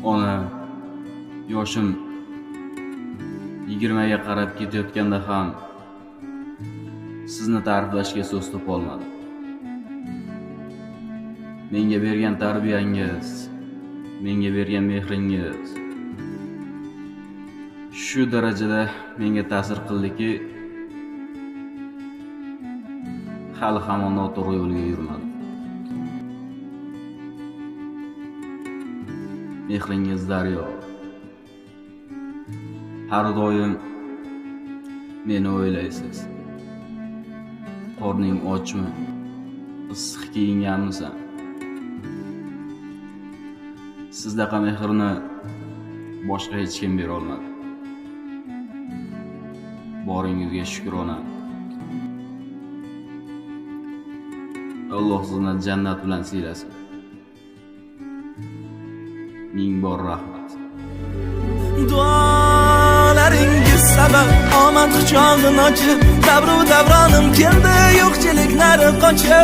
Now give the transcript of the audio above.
Ona, yoshim 20 ga qarab ketayotganda ham sizni ta'riflashga so'z topolmadim. Menga bergan tarbiyangiz, menga bergan mehringiz shu darajada menga ta'sir qildiki, hali hamon noto'g'ri yo'lga yurmadim. Mehringiz daryo. Har doim meni o'ylaysiz. Qorning ochmi? Issiq kiyinganmisan? Sizdaqa mehrni boshqa hech kim bera olmadi. Boringizga shukrona. Alloh sizni jannat bilan siylasin. Ming bor rahmat. Duolaringiz sabab omad quchog'ini ochib, davru davronim keldi, yo'qchilik nari qochib.